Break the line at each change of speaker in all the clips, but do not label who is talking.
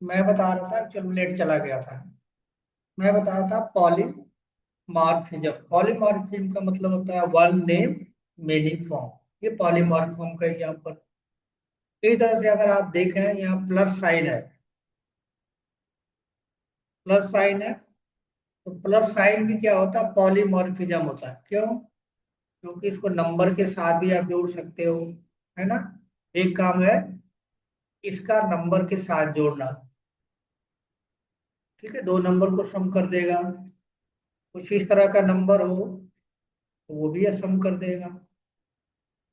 मैं बता रहा था, चलो लेट चला गया था। मैं बता रहा था पॉलीमॉर्फिज्म। पॉलीमॉर्फिज्म का मतलब होता है वन नेम मेनी फॉर्म। ये पॉलीमॉर्फिज्म का एग्जाम्पल। इसी तरह से अगर आप देखें, यहाँ प्लस साइन है। प्लस साइन है, तो प्लस साइन भी क्या होता है, पॉलीमॉर्फिज्म होता है। क्यों? क्योंकि इसको नंबर के साथ भी आप जोड़ सकते हो, है ना। एक काम है इसका नंबर के साथ जोड़ना। ठीक है, दो नंबर को सम कर देगा। कुछ इस तरह का नंबर हो तो वो भी सम कर देगा,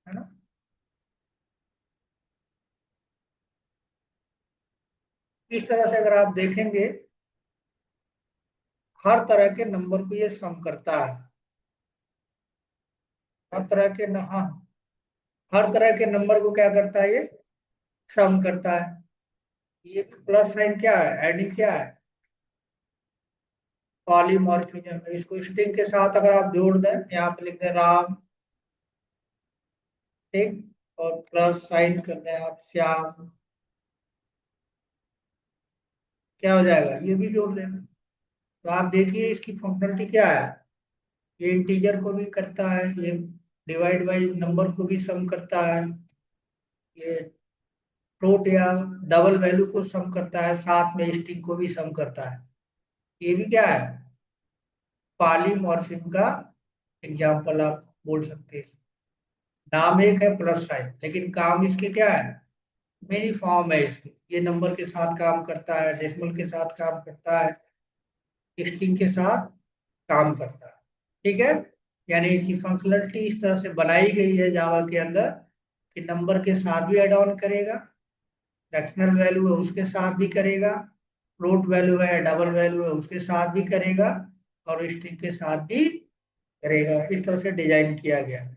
है ना। इस तरह से अगर आप देखेंगे, हर तरह के नंबर को ये सम करता है। हर तरह के न, हाँ, हर तरह के नंबर को क्या करता है ये, सम करता है। ये प्लस साइन क्या है, एडिंग क्या है, पॉलीमॉर्फिज्म। इसको स्ट्रिंग के साथ अगर आप जोड़ दें, यहाँ पे लिख दें राम, ठीक, और प्लस साइन कर दें आप श्याम, क्या हो जाएगा, ये भी जोड़ देना। तो आप देखिए इसकी फंक्शनलिटी क्या है। ये इंटीजर को भी करता है, ये डिवाइड बाई नंबर को भी सम करता है, ये फ्लोट या डबल वैल्यू को सम करता है, साथ में स्ट्रिंग को भी सम करता है। ये भी क्या है, पॉलीमॉर्फिज्म का एग्जाम्पल आप बोल सकते हैं। नाम एक है प्लस साइन, लेकिन काम इसके क्या है, मेनी फॉर्म है इसकी। ये नंबर के साथ काम करता है, डेसिमल के साथ काम करता है, स्ट्रिंग के साथ काम करता है। ठीक है, यानी इसकी फंक्शनलिटी इस तरह से बनाई गई है जावा के अंदर कि नंबर के साथ भी एड ऑन करेगा, फ्रैक्शनल वैल्यू है उसके साथ भी करेगा, फ्लोट वैल्यू है, डबल वैल्यू है उसके साथ भी करेगा, और स्ट्रिंग के साथ भी करेगा। इस तरह से डिजाइन किया गया है।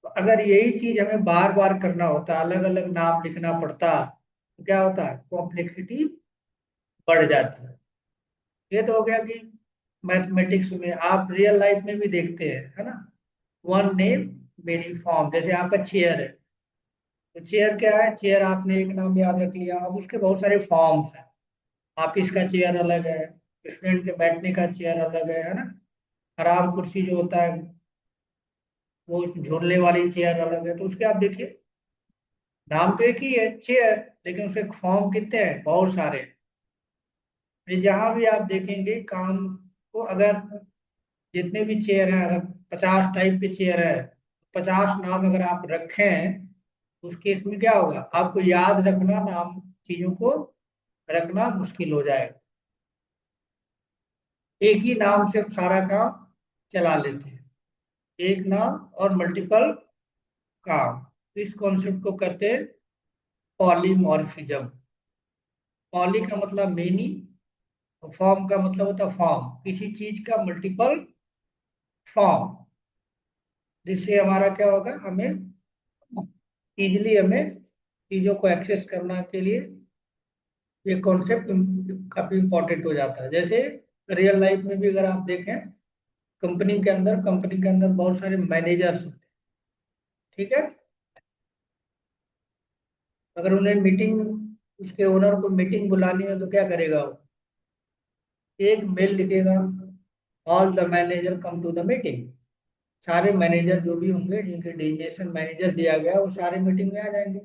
तो अगर यही चीज हमें बार बार करना होता, अलग अलग नाम लिखना पड़ता, तो क्या होता है, कॉम्प्लेक्सिटी बढ़ जाती है। ये तो हो गया कि मैथमेटिक्स में, आप रियल लाइफ में भी देखते हैं, है ना। वन नेम मेनी फॉर्म, जैसे आपका चेयर है, तो चेयर क्या है, चेयर आपने एक नाम याद रख लिया, अब उसके बहुत सारे फॉर्म्स हैं। ऑफिस का चेयर अलग है, स्टूडेंट के बैठने का चेयर अलग है ना। आराम कुर्सी जो होता है, वो झूलने वाली चेयर अलग है। तो उसके आप देखिए, नाम तो एक ही है चेयर, लेकिन उसके फॉर्म कितने हैं, बहुत सारे हैं। ये जहां भी आप देखेंगे काम को, अगर जितने भी चेयर हैं, अगर 50 टाइप के चेयर है, 50 नाम अगर आप रखें, तो उस केस में क्या होगा, आपको याद रखना, नाम चीजों को रखना मुश्किल हो जाएगा। एक ही नाम से सारा काम चला लेते हैं, एक नाम और मल्टीपल काम। इस कॉन्सेप्ट को कहते हैं पॉलीमॉर्फिज्म। पॉली का मतलब मेनी, फॉर्म का मतलब होता है फॉर्म, किसी चीज का मल्टीपल फॉर्म, जिससे हमारा क्या होगा, हमें इजिली हमें चीजों को एक्सेस करने के लिए ये कॉन्सेप्ट काफी इंपॉर्टेंट हो जाता है। जैसे रियल लाइफ में भी अगर आप देखें, कंपनी के अंदर बहुत सारे मैनेजर्स होते हैं। ठीक है, अगर उन्हें मीटिंग, उसके ओनर को मीटिंग बुलानी है, तो क्या करेगा वो, एक मेल लिखेगा, all the manager come to the meeting. सारे मैनेजर जो भी होंगे, जिनके डेजिग्नेशन मैनेजर दिया गया, वो सारे मीटिंग में आ जाएंगे।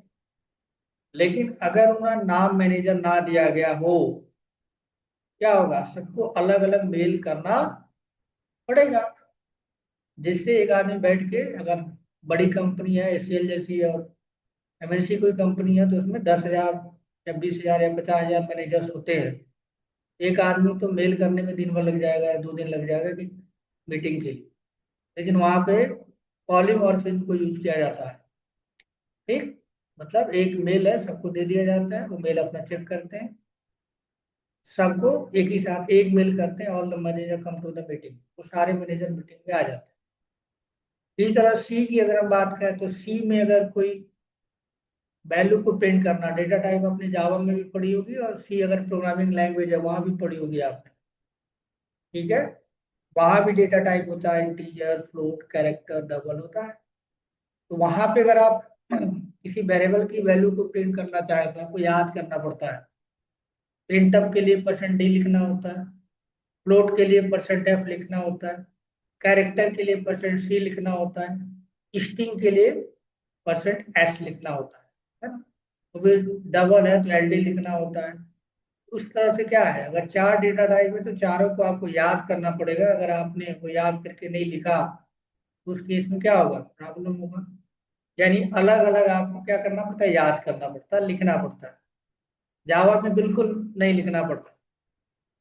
लेकिन अगर उन्हें नाम मैनेजर ना दिया गया हो, क्या होगा, सबको अलग अलग मेल करना पड़ेगा। जिससे एक आदमी बैठ के, अगर बड़ी कंपनी है एसीएल जैसी, और एमएनसी कोई कंपनी है, तो उसमें 10,000 या 20,000 या 50,000 मैनेजर्स होते हैं। एक आदमी तो मेल करने में दिन भर लग जाएगा या 2 दिन लग जाएगा कि मीटिंग के लिए। लेकिन वहां पे पॉलीमॉर्फिज्म को यूज किया जाता है। ठीक, मतलब एक मेल है, सबको दे दिया जाता है, वो मेल अपना चेक करते हैं, सबको एक ही साथ एक मेल करते हैं, all the manager come to the meeting, वो सारे मैनेजर मीटिंग में आ जाते हैं। इस तरह सी की अगर हम बात करें, तो सी में अगर कोई वैल्यू को प्रिंट करना, डेटा टाइप अपने जावा में भी पढ़ी होगी, और सी अगर प्रोग्रामिंग लैंग्वेज है वहां भी पढ़ी होगी आपने। ठीक है, वहां भी डेटा टाइप होता है, इंटीजर, फ्लोट, कैरेक्टर, डबल होता है। तो वहां पे अगर आप किसी वेरिएबल की वैल्यू को प्रिंट करना चाहें, तो आपको याद करना पड़ता है प्रिंटअप के लिए परसेंट डी लिखना होता है, फ्लोट के लिए परसेंट एफ लिखना होता है, कैरेक्टर के लिए परसेंट सी लिखना होता है, स्ट्रिंग के लिए परसेंट एस लिखना होता है ना। तो फिर डबल है तो एल डी लिखना होता है। उस तरह से क्या है, अगर चार डेटा टाइप है तो चारों को आपको याद करना पड़ेगा। अगर आपने वो याद करके नहीं लिखा तो उस केस में क्या होगा, प्रॉब्लम होगा। यानी अलग अलग आपको क्या करना पड़ता है, याद करना पड़ता है, लिखना पड़ता है। जावा में बिल्कुल नहीं लिखना पड़ता।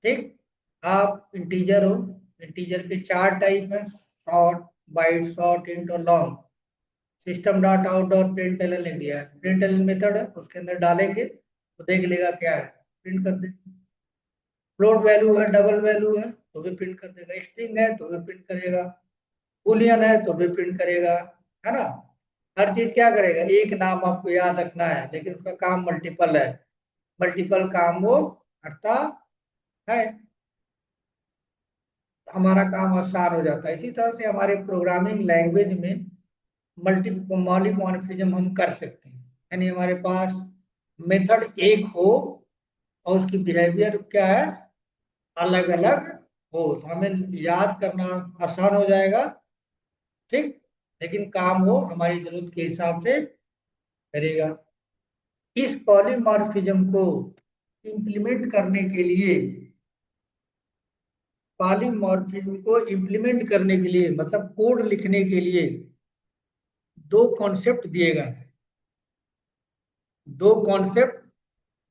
ठीक। आप इंटीजर हो, इंटीजर के चार टाइप हैं, शॉर्ट, बाइट, शॉर्ट, इंट और long. System dot out dot print L लिख दिया है, प्रिंट एल मेथड है, उसके अंदर डालेंगे तो देख लेगा क्या है, प्रिंट कर दे। फ्लोट वैल्यू है, डबल वैल्यू है तो भी प्रिंट कर देगा, स्ट्रिंग है तो भी प्रिंट करेगा, बुलियन है तो भी प्रिंट करेगा, है ना। हर चीज क्या करेगा, एक नाम आपको याद रखना है लेकिन उसका काम मल्टीपल है, मल्टीपल काम वो करता है। हमारा काम आसान हो जाता है। इसी तरह से हमारे प्रोग्रामिंग लैंग्वेज में मल्टी पॉलीमॉर्फिज्म हम कर सकते हैं। यानी हमारे पास मेथड एक हो और उसकी बिहेवियर क्या है, अलग अलग हो, तो हमें याद करना आसान हो जाएगा। ठीक। लेकिन काम वो हमारी जरूरत के हिसाब से करेगा। इस पॉलीमॉर्फिज्म को इम्प्लीमेंट करने के लिए, पॉलीमॉर्फिज्म को इम्प्लीमेंट करने के लिए मतलब कोड लिखने के लिए दो कॉन्सेप्ट दिए गए हैं। दो कॉन्सेप्ट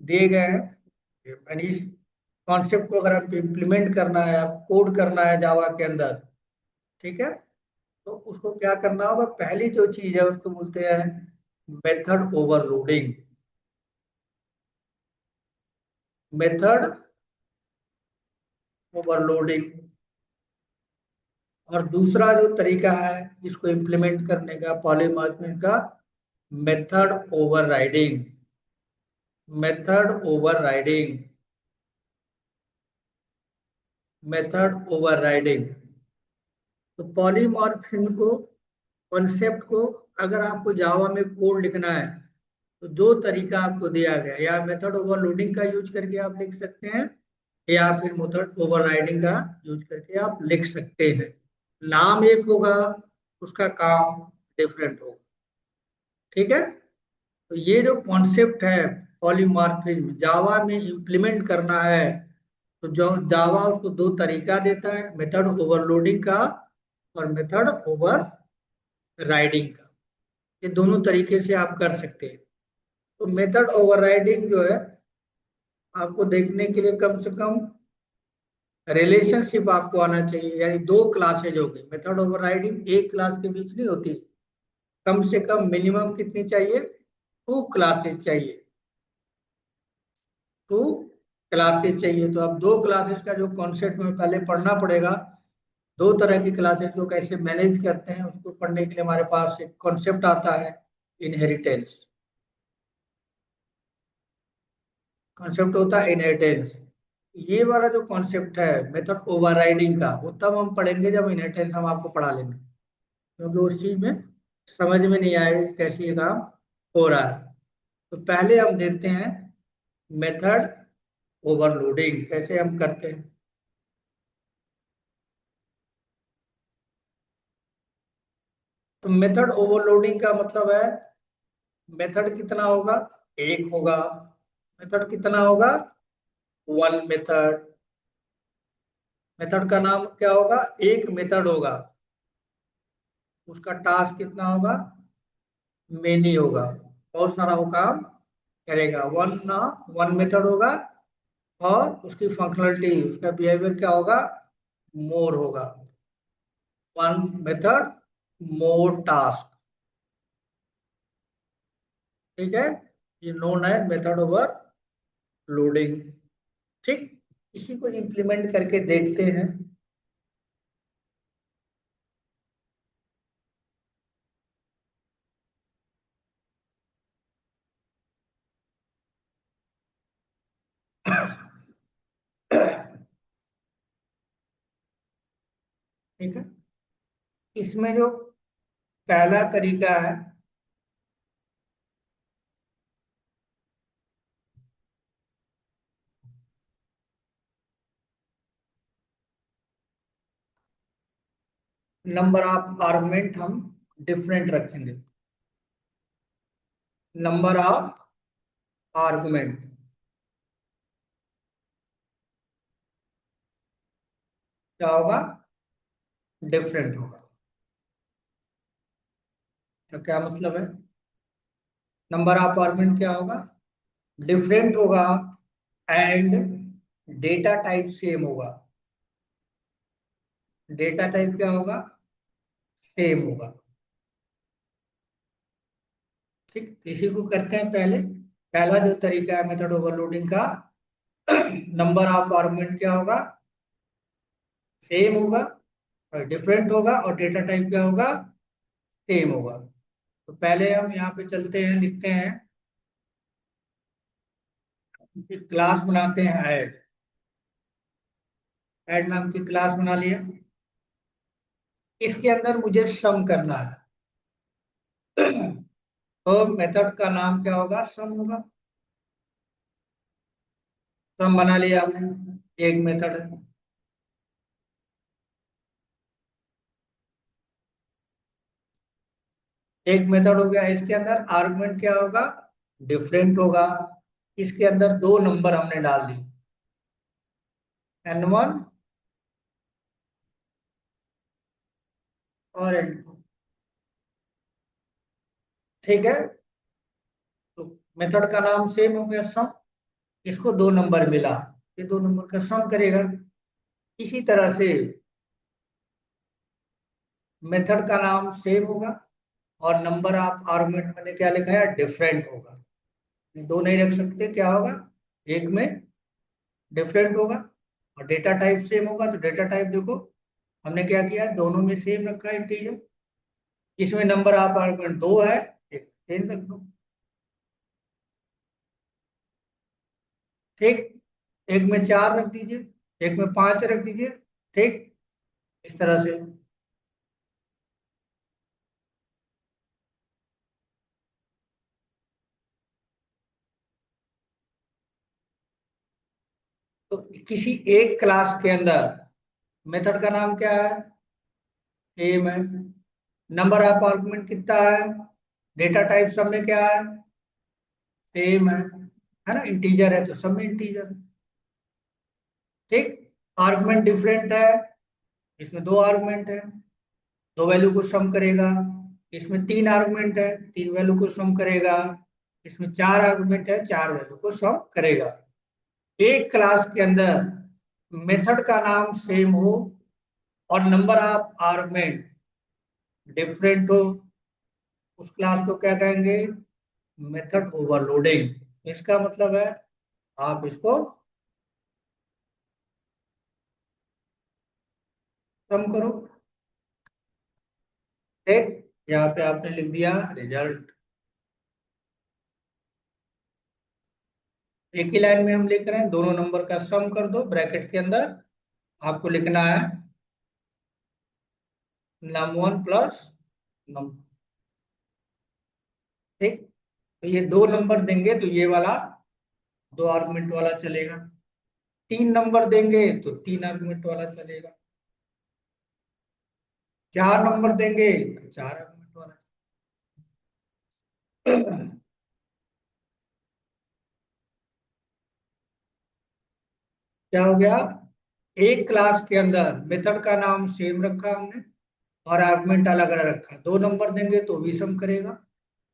दिए गए हैं। यानी इस कॉन्सेप्ट को अगर आप इम्प्लीमेंट करना है, आप कोड करना है जावा के अंदर, ठीक है, तो उसको क्या करना होगा, पहली जो चीज है उसको बोलते हैं मेथड ओवरलोडिंग। Method overloading. और दूसरा जो तरीका है इसको इम्प्लीमेंट करने का पॉलीमॉर्फिज्म का, method overriding. Method overriding. Method overriding. तो पॉलीमॉर्फिज्म को, कॉन्सेप्ट को, अगर आपको जावा में कोड लिखना है तो दो तरीका आपको दिया गया है, या मेथड ओवरलोडिंग का यूज करके आप लिख सकते हैं या फिर मेथड ओवरराइडिंग का यूज करके आप लिख सकते हैं। नाम एक होगा, उसका काम डिफरेंट होगा। ठीक है। तो ये जो कॉन्सेप्ट है पॉलीमॉर्फिज्म जावा में इम्प्लीमेंट करना है, तो जो जावा उसको दो तरीका देता है, मेथड ओवरलोडिंग का और मेथड ओवर राइडिंग का। ये दोनों तरीके से आप कर सकते हैं। तो मेथड ओवरराइडिंग जो है, आपको देखने के लिए कम से कम रिलेशनशिप आपको आना चाहिए। यानी दो क्लासेज होगी, मेथड ओवरराइडिंग एक क्लास के बीच नहीं होती, कम से कम मिनिमम कितनी चाहिए, टू क्लासेज चाहिए। टू क्लासेज चाहिए। तो अब दो क्लासेज का जो कॉन्सेप्ट में पहले पढ़ना पड़ेगा, दो तरह की क्लासेज को कैसे मैनेज करते हैं उसको पढ़ने के लिए हमारे पास एक कॉन्सेप्ट आता है, इनहेरिटेंस। कॉन्सेप्ट होता है इनहेरिटेंस। ये वाला जो कॉन्सेप्ट है मेथड ओवरराइडिंग का, वो तब हम पढ़ेंगे जब इनहेरिटेंस हम आपको पढ़ा लेंगे, क्योंकि उस चीज में समझ में नहीं आएगा कैसे ये काम हो रहा है। तो पहले हम देखते हैं मेथड ओवरलोडिंग कैसे हम करते हैं। तो मेथड ओवरलोडिंग का मतलब है, मेथड कितना होगा, एक होगा। मेथड कितना होगा, वन मेथड। मेथड का नाम क्या होगा, एक मेथड होगा। उसका टास्क कितना होगा, मेनी होगा, बहुत सारा वो काम करेगा। वन ना, वन मेथड होगा और उसकी फंक्शनलिटी, उसका बिहेवियर क्या होगा, मोर होगा। One method, more task. ठीक है। ये नोन है मेथड ओवर लोडिंग। ठीक। इसी को इम्प्लीमेंट करके देखते हैं। ठीक है। इसमें जो पहला तरीका है, नंबर ऑफ आर्गुमेंट हम डिफरेंट रखेंगे। नंबर ऑफ आर्गुमेंट क्या होगा? डिफरेंट होगा। तो क्या मतलब है? नंबर ऑफ आर्गुमेंट क्या होगा? डिफरेंट होगा एंड डेटा टाइप सेम होगा। डेटा टाइप क्या होगा? सेम होगा। ठीक, तो इसी को करते हैं पहले। पहला जो तरीका है मेथड ओवरलोडिंग का, नंबर ऑफ आर्गुमेंट क्या होगा? सेम होगा। और डिफरेंट होगा और डेटा टाइप क्या होगा? सेम होगा। तो पहले हम यहाँ पे चलते हैं, लिखते हैं, क्लास बनाते हैं ऐड। ऐड नाम की क्लास बना लिया। इसके अंदर मुझे सम करना है। तो मेथड का नाम क्या होगा? सम होगा। सम बना लिया आपने, एक मेथड है। एक मेथड हो गया। इसके अंदर आर्गुमेंट क्या होगा? डिफरेंट होगा। इसके अंदर दो नंबर हमने डाल दिए, N1 और N2। ठीक है। तो मेथड का नाम सेम हो गया, सम। इसको दो नंबर मिला, ये दो नंबर का सम करेगा। इसी तरह से मेथड का नाम सेम होगा और नंबर ऑफ आर्गुमेंट मैंने क्या लिखा है? डिफरेंट होगा। ये दो नहीं रख सकते, क्या होगा? एक में डिफरेंट होगा और डेटा टाइप सेम होगा। तो डेटा टाइप देखो, हमने क्या किया, दोनों में सेम रखा है, इंटीजर। इसमें नंबर ऑफ आर्गुमेंट दो है, एक सेम रख दो। ठीक, एक में चार रख दीजिए, एक में पांच रख दीजिए। ठीक, इस तरह से। तो किसी एक क्लास के अंदर मेथड का नाम क्या है? सेम है। नंबर ऑफ आर्गुमेंट कितना है? डेटा टाइप सब में क्या है? सेम है ना? इंटीजर है तो सब में इंटीजर है। ठीक, आर्गुमेंट डिफरेंट है, इसमें दो आर्गुमेंट है, दो वैल्यू को सम करेगा। इसमें तीन आर्गुमेंट है, तीन वैल्यू को सम करेगा। इसमें चार आर्गुमेंट है, चार वैल्यू को सम करेगा। एक क्लास के अंदर मेथड का नाम सेम हो और नंबर ऑफ आर्गुमेंट डिफरेंट हो, उस क्लास को क्या कहेंगे? Method overloading. इसका मतलब है, आप इसको सम करो। ठीक, यहाँ पे आपने लिख दिया रिजल्ट। एक ही लाइन में हम लिख रहे हैं, दोनों नंबर का सम कर दो ब्रैकेट के अंदर। आपको लिखना है num1 प्लस num। ठीक, तो ये दो नंबर देंगे तो ये वाला दो आर्गुमेंट वाला चलेगा। तीन नंबर देंगे तो तीन आर्गुमेंट वाला चलेगा। चार नंबर देंगे तो चार आर्गुमेंट वाला। क्या हो गया? एक क्लास के अंदर मेथड का नाम सेम रखा हमने और आर्गुमेंट अलग अलग रखा। दो नंबर देंगे तो भी सम करेगा,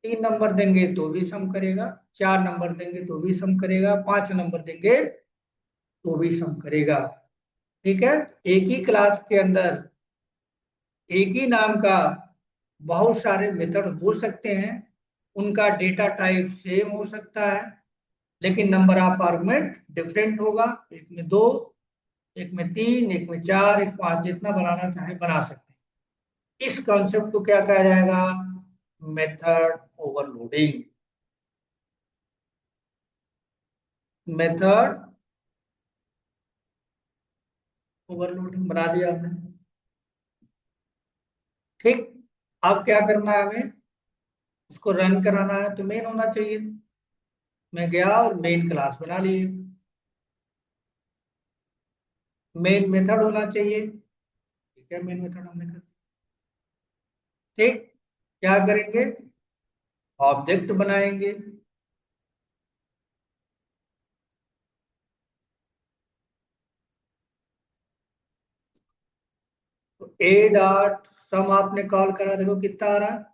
तीन नंबर देंगे तो भी सम करेगा, चार नंबर देंगे तो भी सम करेगा, पांच नंबर देंगे तो भी सम करेगा। ठीक है, एक ही क्लास के अंदर एक ही नाम का बहुत सारे मेथड हो सकते हैं। उनका डेटा टाइप सेम हो सकता है, लेकिन नंबर ऑफ आर्गुमेंट डिफरेंट होगा। एक में दो, एक में तीन, एक में चार, एक पांच, जितना बनाना चाहे बना सकते हैं। इस कॉन्सेप्ट को क्या कहा जाएगा? Method overloading. मेथड ओवरलोडिंग बना दिया हमने। ठीक, अब क्या करना है हमें? उसको रन कराना है तो मेन होना चाहिए। मैं गया और मेन क्लास बना ली। मेन मेथड होना चाहिए। ठीक है, मेन मेथड हमने कर दिया। ठीक, क्या करेंगे, ऑब्जेक्ट बनाएंगे। तो ए डॉट सम आपने कॉल करा, देखो कितना आ रहा है,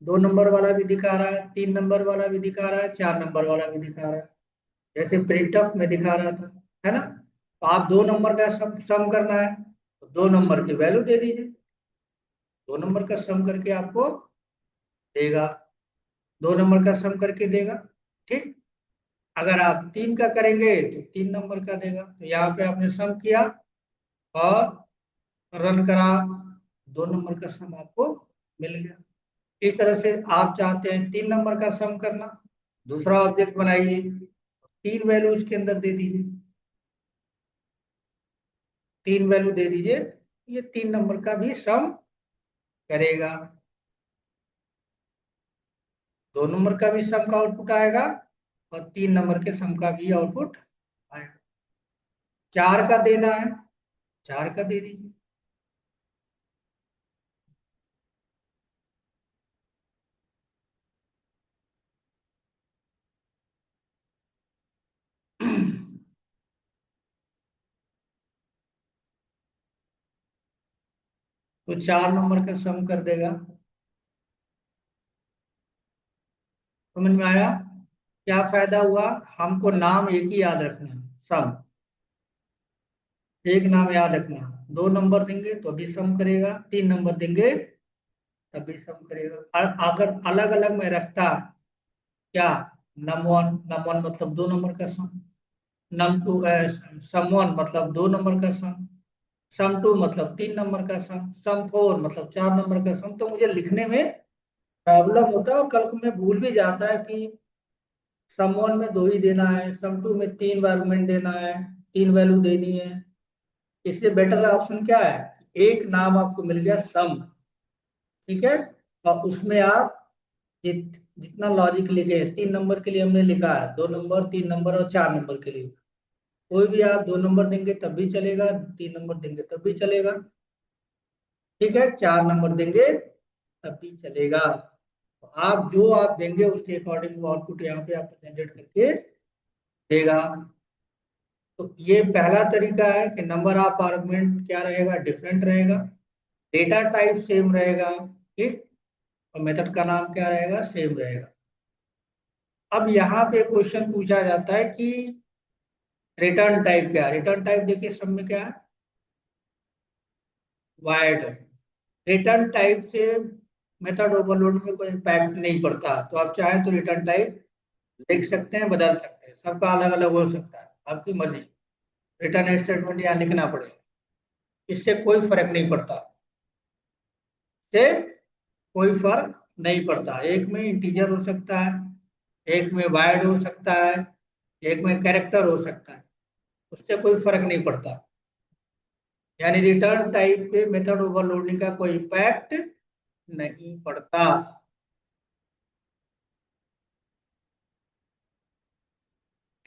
2 नंबर वाला भी दिखा रहा है, 3 नंबर वाला भी दिखा रहा है, 4 नंबर वाला भी दिखा रहा है, जैसे प्रिंटफ में दिखा रहा था, है ना। तो आप 2 नंबर का सम करना है, तो 2 नंबर की वैल्यू दे दीजिए, 2 नंबर का सम करके आपको देगा, 2 नंबर का सम करके देगा। ठीक, अगर आप 3 का करेंगे तो 3 नंबर का देगा। तो यहाँ पे आपने सम किया और रन करा, 2 नंबर का सम आपको मिल गया। इस तरह से आप चाहते हैं 3 नंबर का सम करना, दूसरा ऑब्जेक्ट बनाइए, 3 वैल्यू इसके अंदर दे दीजिए, 3 वैल्यू दे दीजिए, ये 3 नंबर का भी सम करेगा, 2 नंबर का भी सम का आउटपुट आएगा और 3 नंबर के सम का भी आउटपुट आएगा। 4 का देना है, 4 का दे दीजिए। तो 4 नंबर का सम कर देगा। समझ में आया, क्या फायदा हुआ, हमको नाम एक ही याद रखना है, सम, एक नाम याद रखना है। 2 नंबर देंगे तो भी सम करेगा, 3 नंबर देंगे तभी सम करेगा। और अगर अलग अलग में रखता, क्या, नम वन मतलब 2 नंबर का सम, नम 2 सम 1 मतलब 2 नंबर का सम, सम 2 मतलब 3 नंबर का सम, सम 4 मतलब 4 नंबर का सम। तो मुझे लिखने में प्रॉब्लम होता है और कल को मैं भूल भी जाता है कि सम 1 में 2 ही देना है, सम 2 में 3 आर्गुमेंट देना है, 3 वैल्यू देनी है। इसलिए बेटर ऑप्शन क्या है, एक नाम आपको मिल गया सम, ठीक है, और उसमें आप जितना लॉजिक लिखे, 3 नंबर के लिए हमने लिखा है, 2 नंबर, 3 नंबर और 4 नंबर के लिए, कोई भी आप 2 नंबर देंगे तब भी चलेगा, 3 नंबर देंगे तब भी चलेगा, ठीक है, 4 नंबर देंगे तब भी चलेगा। तो आप जो आप देंगे उसके अकॉर्डिंग वो आउटपुट यहाँ पे आपको जनरेट करके देगा। तो ये पहला तरीका है कि नंबर ऑफ आर्गुमेंट क्या रहेगा, डिफरेंट रहेगा, डेटा टाइप सेम रहेगा, ठीक, और मेथड का नाम क्या रहेगा, सेम रहेगा। अब यहाँ पे क्वेश्चन पूछा जाता है कि रिटर्न टाइप क्या है। रिटर्न टाइप देखिए सब में क्या है, वायर्ड है। रिटर्न टाइप से मेथड ओवरलोड में कोई इम्पैक्ट नहीं पड़ता, तो आप चाहें तो रिटर्न टाइप लिख सकते हैं, बदल सकते हैं, सबका अलग अलग हो सकता है, आपकी मर्जी। रिटर्न स्टेटमेंट यहाँ लिखना पड़ेगा, इससे कोई फर्क नहीं पड़ता, से कोई फर्क नहीं पड़ता। एक में इंटीजर हो सकता है, एक में वायर्ड हो सकता है, एक में कैरेक्टर हो सकता है, उससे कोई फर्क नहीं पड़ता। यानी रिटर्न टाइप पे मेथड ओवरलोडिंग का कोई इम्पैक्ट नहीं पड़ता।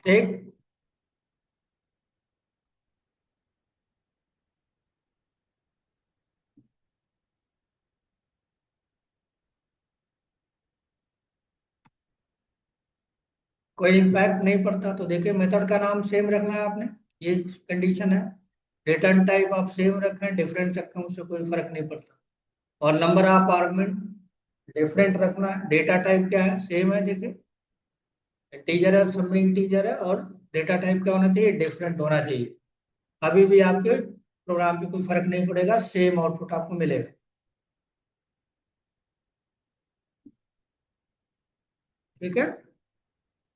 ठीक, कोई इम्पैक्ट नहीं पड़ता, तो देखिए मेथड का नाम सेम रखना है आपने, ये कंडीशन है। रिटर्न टाइप आप सेम रखें, डिफरेंट रखें, उससे कोई फर्क नहीं पड़ता। और नंबर ऑफ आर्गुमेंट डिफरेंट रखना है, डेटा टाइप क्या है, सेम है, देखिए इंटीजर है, सब में इंटीजर है, और डेटा टाइप क्या होना चाहिए, डिफरेंट होना चाहिए। अभी भी आपके प्रोग्राम पे कोई फर्क नहीं पड़ेगा, सेम आउटपुट आपको मिलेगा। ठीक है,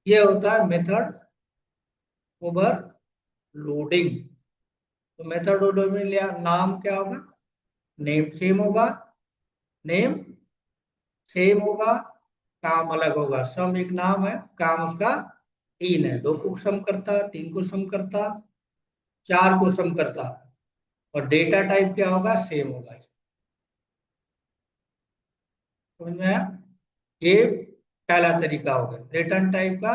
ये होता है मेथड ओवरलोडिंग। तो मेथड ओवरलोडिंग लिया, नाम क्या होगा, नेम सेम होगा, नेम सेम होगा, काम अलग होगा। सम एक नाम है, काम उसका 3 है, 2 को सम करता, 3 को सम करता, 4 को सम करता। और डेटा टाइप क्या होगा, सेम होगा। समझ में आया, ये पहला तरीका हो गया। रिटर्न टाइप का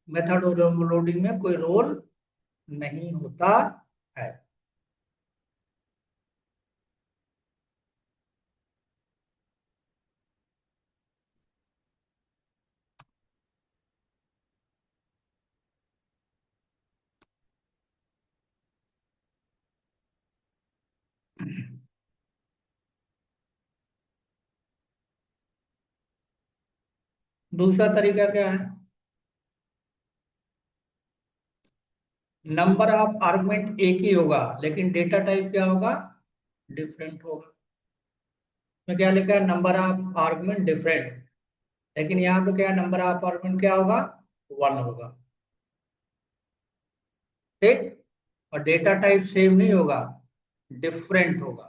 मेथड ओवरलोडिंग में कोई रोल नहीं होता है। दूसरा तरीका क्या है? नंबर ऑफ आर्गुमेंट एक ही होगा लेकिन डेटा टाइप क्या होगा? डिफरेंट होगा। तो क्या लिखा है? Number of argument different. लेकिन यहाँ पे क्या है? नंबर ऑफ आर्गुमेंट क्या होगा? वन होगा। ठीक। और डेटा टाइप सेम नहीं होगा, डिफरेंट होगा।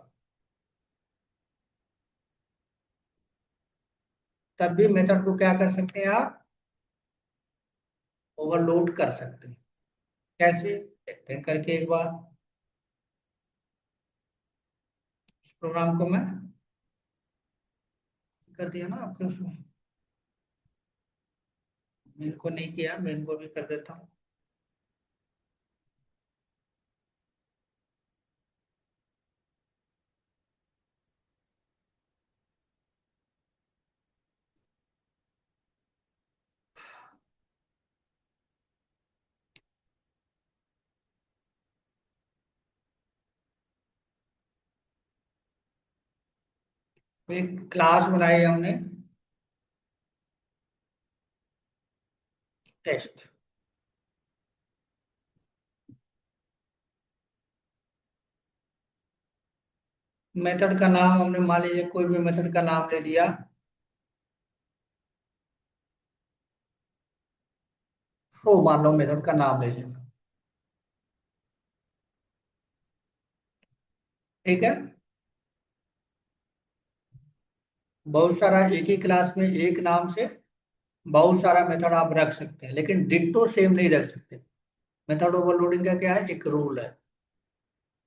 तब भी मेथड को क्या कर सकते हैं आप? ओवरलोड कर सकते हैं। कैसे देखते हैं करके एक बार। इस प्रोग्राम को मैं कर दिया ना आपके उसमें, मेन को नहीं किया, मेन को भी कर देता हूँ। तो एक क्लास बनाई हमने, टेस्ट। मेथड का नाम हमने मान लीजिए कोई भी मेथड का नाम ले दिया। शो मान लो मेथड का नाम ले लिया। ठीक है। बहुत सारा एक ही क्लास में एक नाम से बहुत सारा मेथड आप रख सकते हैं, लेकिन डिट्टो सेम नहीं रख सकते। मेथड ओवरलोडिंग का क्या है? एक रूल है,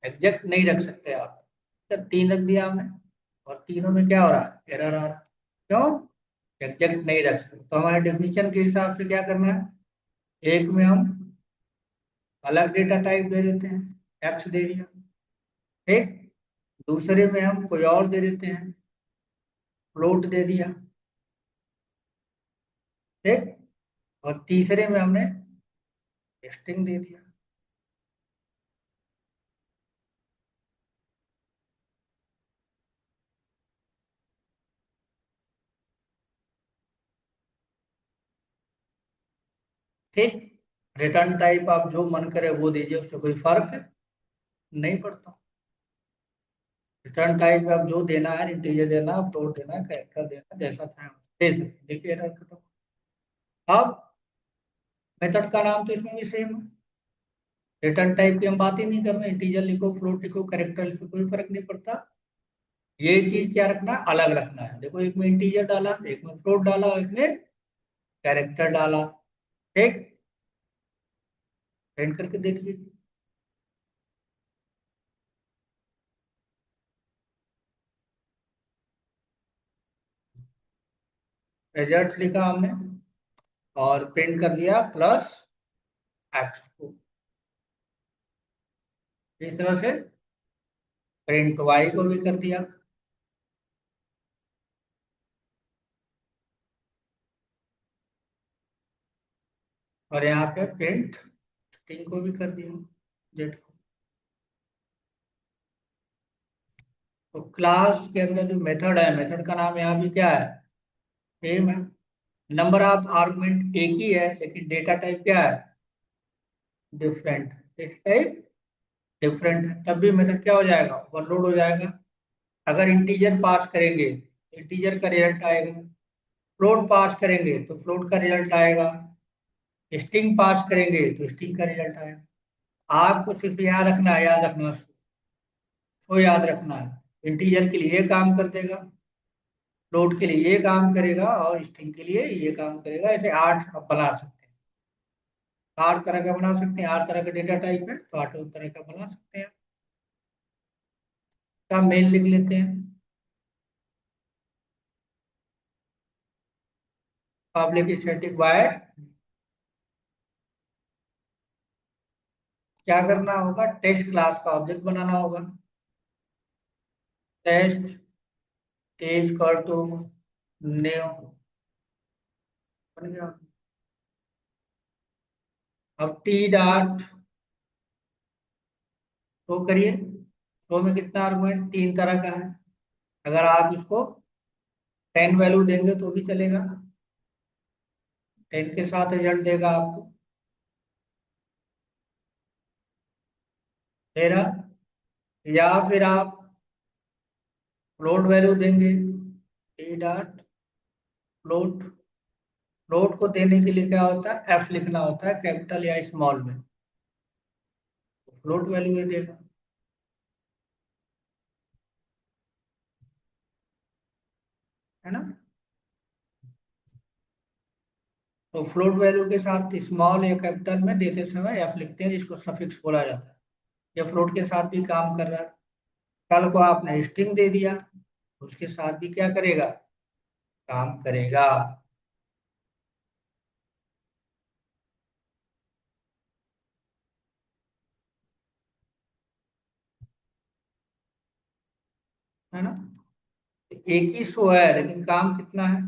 एग्जैक्ट नहीं रख सकते आप। जब तीन रख दिया हमने और तीनों में क्या हो रहा है? एरर आ रहा है। क्यों? एग्जैक्ट नहीं रख सकते। तो हमारे डेफिनेशन के हिसाब से क्या करना है? एक में हम अलग डेटा टाइप दे देते हैं, एक्स दे दिया। ठीक। दूसरे में हम कोई और दे देते हैं, फ्लोट दे दिया। ठीक। और तीसरे में हमने स्ट्रिंग दे दिया। ठीक। रिटर्न टाइप आप जो मन करे वो दीजिए, उससे कोई फर्क नहीं पड़ता। रिटर्न टाइप में आप जो देना है, इंटीजर देना, फ्लोट देना, कैरेक्टर देना, जैसा चाहे दे सकते। देखिए एरर खत्म। अब मेथड का नाम तो इसमें भी सेम है। रिटर्न टाइप की हम बात ही नहीं कर रहे, इंटीजर लिखो, फ्लोट लिखो, कैरेक्टर लिखो, कोई फर्क नहीं पड़ता। ये चीज क्या रखना है? अलग रखना है। देखो एक में इंटीजर डाला, एक में फ्लोट डाला, एक में कैरेक्टर डाला। ठीक। प्रिंट करके देखिए। रिजल्ट लिखा हमने और प्रिंट कर दिया प्लस एक्स को। इस तरह से प्रिंट वाई को भी कर दिया। और यहाँ पे प्रिंट स्ट्रिंग को भी कर दिया, जेड को। तो क्लास के अंदर जो मेथड है, मेथड का नाम यहाँ भी क्या है? सेम है। नंबर ऑफ आर्गुमेंट एक ही है लेकिन डेटा टाइप क्या है? डिफरेंट। डेटा टाइप डिफरेंट है, तब भी मेथड क्या हो जाएगा? ओवरलोड हो जाएगा। अगर इंटीजर पास करेंगे तो इंटीजर का रिजल्ट आएगा, फ्लोट पास करेंगे तो फ्लोट का रिजल्ट आएगा, स्ट्रिंग पास करेंगे तो स्ट्रिंग का रिजल्ट आएगा। आपको सिर्फ याद रखना है, याद रखना, सो याद रखना है। इंटीजर के लिए ये काम कर देगा, फ्लोट के लिए ये काम करेगा और स्ट्रिंग के लिए ये काम करेगा। ऐसे आठ आप बना सकते हैं। आठ तरह का बना सकते हैं, आठ तरह का डेटा टाइप है तो आठ तरह का बना सकते हैं। का मेल लिख लेते हैं। Public static void. क्या करना होगा? टेस्ट क्लास का ऑब्जेक्ट बनाना होगा। टेस्ट तेज कर दो, न्यू, बन गया। अब टी डॉट शो करिए, शो में कितना आर्गुमेंट, 3 तरह का है। अगर आप इसको 10 वैल्यू देंगे तो भी चलेगा, 10 के साथ रिजल्ट देगा आपको। 13, या फिर आप फ्लोट वैल्यू देंगे, टी डॉट फ्लोट। फ्लोट को देने के लिए क्या होता है, एफ लिखना होता है कैपिटल या स्मॉल में, फ्लोट वैल्यू ये देगा, है ना। तो फ्लोट वैल्यू के साथ स्मॉल या कैपिटल में देते समय एफ लिखते हैं, जिसको सफिक्स बोला जाता है। ये फ्लोट के साथ भी काम कर रहा है। कल को आपने स्ट्रिंग दे दिया, उसके साथ भी क्या करेगा, काम करेगा, है ना। एक ही शो है लेकिन काम कितना है,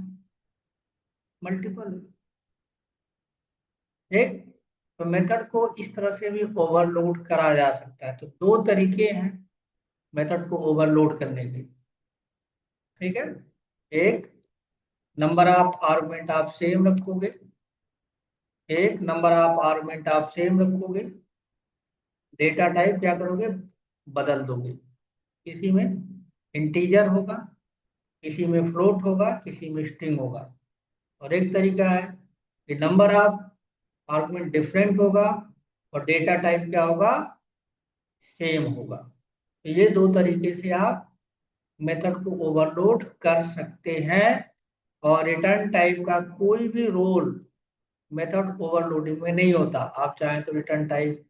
मल्टीपल है। ठीक। तो मेथड को इस तरह से भी ओवरलोड करा जा सकता है। तो 2 तरीके हैं मेथड को ओवरलोड करने के। ठीक है। एक, नंबर ऑफ आर्गुमेंट आप सेम रखोगे, एक नंबर ऑफ आर्गुमेंट आप सेम रखोगे, डेटा टाइप क्या करोगे, बदल दोगे। किसी में इंटीजर होगा, किसी में फ्लोट होगा, किसी में स्ट्रिंग होगा। और एक तरीका है कि नंबर ऑफ आर्गुमेंट डिफरेंट होगा और डेटा टाइप क्या होगा, सेम होगा। तो ये 2 तरीके से आप मेथड को ओवरलोड कर सकते हैं। और रिटर्न टाइप का कोई भी रोल मेथड ओवरलोडिंग में नहीं होता। आप चाहें तो return type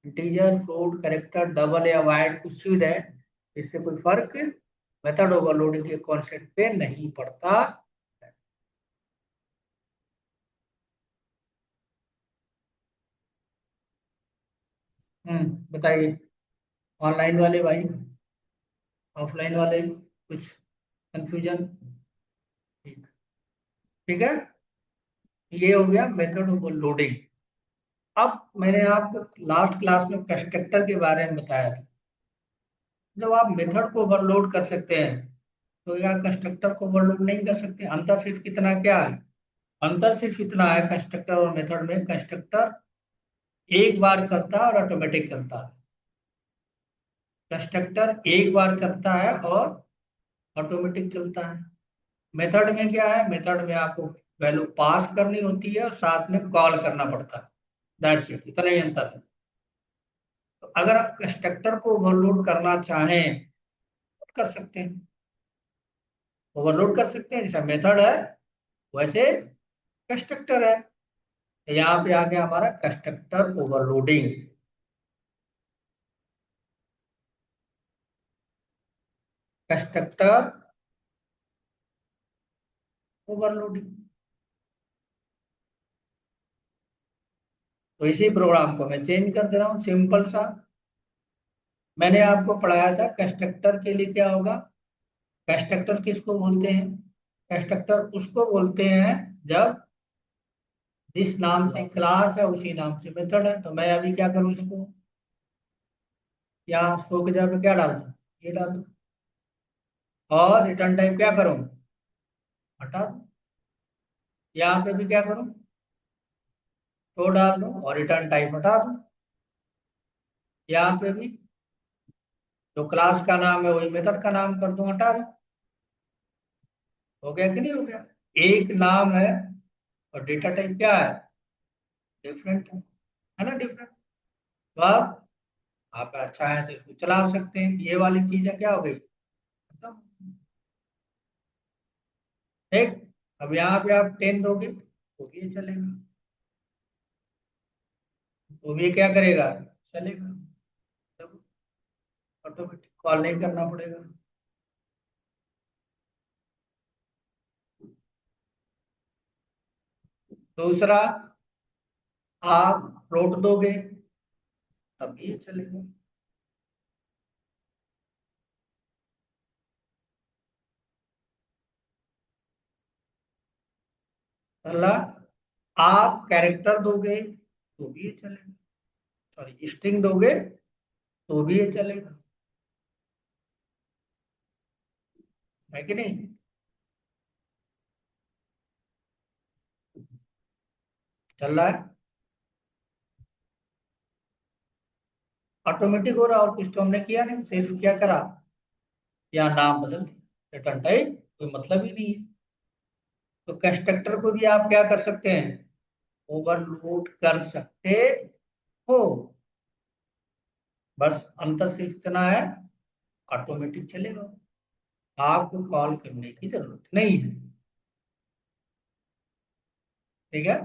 integer, float, character, double या वाइड कुछ भी दें, इससे कोई फर्क मेथड ओवरलोडिंग के कॉन्सेप्ट पे नहीं पड़ता। बताइए, ऑनलाइन वाले भाई, ऑफलाइन वाले कुछ कंफ्यूजन। ठीक, ठीक है। ये हो गया मेथड ओवरलोडिंग। अब मैंने आपको लास्ट क्लास में कंस्ट्रक्टर के बारे में बताया था। जब आप मेथड को ओवरलोड कर सकते हैं तो क्या कंस्ट्रक्टर को ओवरलोड नहीं कर सकते। अंतर सिर्फ कितना क्या है, अंतर सिर्फ इतना है कंस्ट्रक्टर और मेथड में, कंस्ट्रक्टर एक बार चलता है और ऑटोमेटिक चलता है। कंस्ट्रक्टर एक बार चलता है और ऑटोमेटिक चलता है। मेथड में क्या है, मेथड में आपको वैल्यू पास करनी होती है और साथ में कॉल करना पड़ता है। दैट्स इट, इतना ही अंतर है। तो अगर आप कंस्ट्रक्टर को ओवरलोड करना चाहें तो कर सकते हैं, ओवरलोड कर सकते हैं। जैसा मेथड है वैसे कंस्ट्रक्टर है। तो यहाँ पे आ गया हमारा कंस्ट्रक्टर ओवरलोडिंग। Constructor overloading. तो इसी प्रोग्राम को मैं चेंज कर दे रहा हूँ, सिंपल सा। मैंने आपको पढ़ाया था कंस्ट्रक्टर के लिए क्या होगा। कंस्ट्रक्टर किसको बोलते हैं, कंस्ट्रक्टर उसको बोलते हैं जब जिस नाम से क्लास है उसी नाम से मेथड है। तो मैं अभी क्या करूँ, इसको यहाँ शो की जगह पे क्या डाल दूँ, ये डाल दूँ। और रिटर्न टाइप क्या करूँ, हटा दूँ। यहाँ पे भी क्या करूँ, शो डाल दूँ और रिटर्न टाइप हटा दूँ। यहाँ पे भी जो क्लास का नाम है वही मेथड का नाम कर दूँ, हटा दूँ। हो गया कि नहीं हो गया। एक नाम है और डेटा टाइप क्या है, डिफरेंट है ना, डिफरेंट। तो आप अच्छा है तो इसको चला सकते हैं। ये वाली चीजें क्या हो गई, खत्म। ठीक। अब यहाँ पे आप 10 दोगे तो भी ये चलेगा, तो भी ये क्या करेगा, चलेगा। ऑटोमेटिक कॉल नहीं करना पड़ेगा। दूसरा, आप फ्लोट दोगे तब भी ये चलेगा। अगला, आप कैरेक्टर दोगे तो भी ये चलेगा, सॉरी स्ट्रिंग दोगे तो भी ये चलेगा। है कि नहीं? चल रहा है, ऑटोमेटिक हो रहा, और कुछ तो हमने किया नहीं, सिर्फ क्या करा, या नाम बदल दिया, रिटर्न टाइप कोई मतलब ही नहीं है। तो कंस्ट्रक्टर को भी आप क्या कर सकते हैं, ओवरलोड कर सकते हो, बस अंतर सिर्फ इतना है, ऑटोमेटिक चलेगा, आपको कॉल करने की जरूरत नहीं है। ठीक है,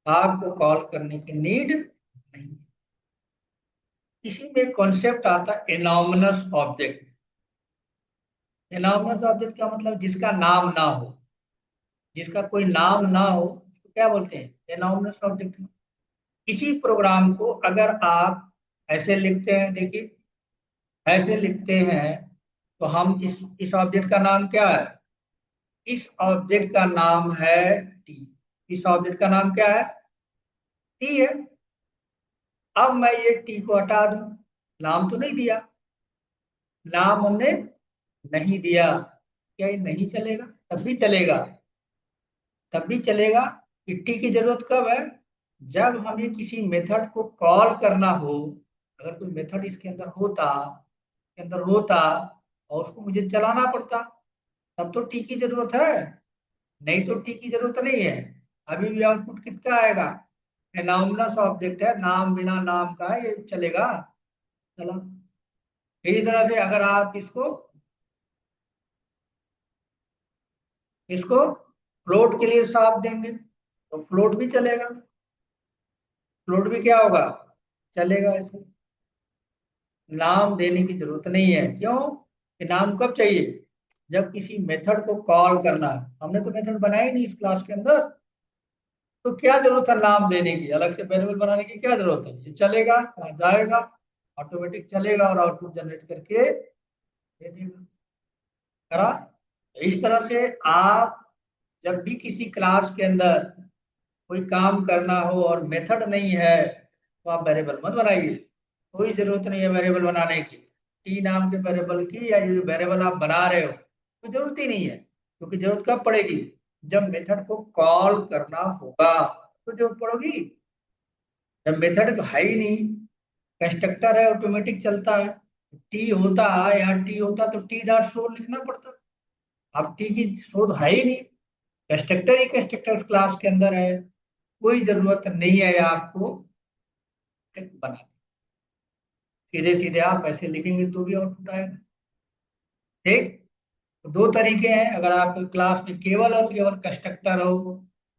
आपको कॉल करने की नीड नहीं है। इसी में कॉन्सेप्ट आता है एनॉमनस ऑब्जेक्ट। एनॉमनस ऑब्जेक्ट का मतलब जिसका नाम ना हो, जिसका कोई नाम ना हो उसको क्या बोलते हैं, एनॉमनस ऑब्जेक्ट। इसी प्रोग्राम को अगर आप ऐसे लिखते हैं, देखिए ऐसे लिखते हैं, तो हम इस ऑब्जेक्ट का नाम क्या है, इस ऑब्जेक्ट का नाम है टी। इस ऑब्जेक्ट का नाम क्या है, टी है। अब मैं ये टी को हटा दूं, नाम तो नहीं दिया, नाम हमने नहीं दिया, क्या ये नहीं चलेगा? तब भी चलेगा, तब भी चलेगा। कि टी की जरूरत कब है, जब हमें किसी मेथड को कॉल करना हो, अगर कोई मेथड इसके अंदर होता, के अंदर होता और उसको मुझे चलाना पड़ता, तब तो टी की जरूरत है, नहीं तो टी की जरूरत नहीं है। अभी भी आउटपुट किसका आएगा, एनॉमनस ऑब्जेक्ट है, नाम बिना नाम का है, ये चलेगा। चलो, इसी तरह से अगर आप इसको इसको फ्लोट के लिए साफ देंगे तो फ्लोट भी चलेगा, फ्लोट भी क्या होगा, चलेगा। इसको नाम देने की जरूरत नहीं है, क्यों, कि नाम कब चाहिए, जब किसी मेथड को कॉल करना है। हमने तो मेथड बनाया ही नहीं इस क्लास के अंदर, तो क्या जरूरत है नाम देने की, अलग से वेरिएबल बनाने की क्या जरूरत है, ये चलेगा, वहां जाएगा, ऑटोमेटिक चलेगा और आउटपुट जनरेट करके दे देगा। करा। तो इस तरह से आप जब भी किसी क्लास के अंदर कोई काम करना हो और मेथड नहीं है, तो आप वेरिएबल मत बनाइए, कोई जरूरत नहीं है वेरिएबल बनाने की, टी नाम के वेरिएबल की, या ये जो वेरिएबल आप बना रहे हो तो जरूरत ही नहीं है, क्योंकि जरूरत कब पड़ेगी, जब मेथड को कॉल करना होगा तो जरूरत पड़ेगी। जब मेथड तो है ही नहीं, कंस्ट्रक्टर है, ऑटोमेटिक चलता है, टी होता है, यहाँ टी होता तो टी डॉट शो लिखना पड़ता, अब टी की शोध है ही नहीं, कंस्ट्रक्टर ही कंस्ट्रक्टर उस क्लास के अंदर है, कोई जरूरत नहीं है आपको बनाने, सीधे सीधे आप ऐसे लिखेंगे तो भी आउटपुट आएगा। ठीक, तो दो तरीके हैं, अगर आप क्लास में केवल और केवल कंस्ट्रक्टर हो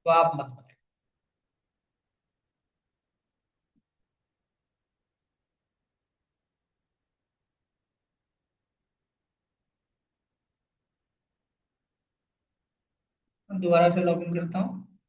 तो आप मत बनाए। दोबारा से लॉगिन करता हूँ।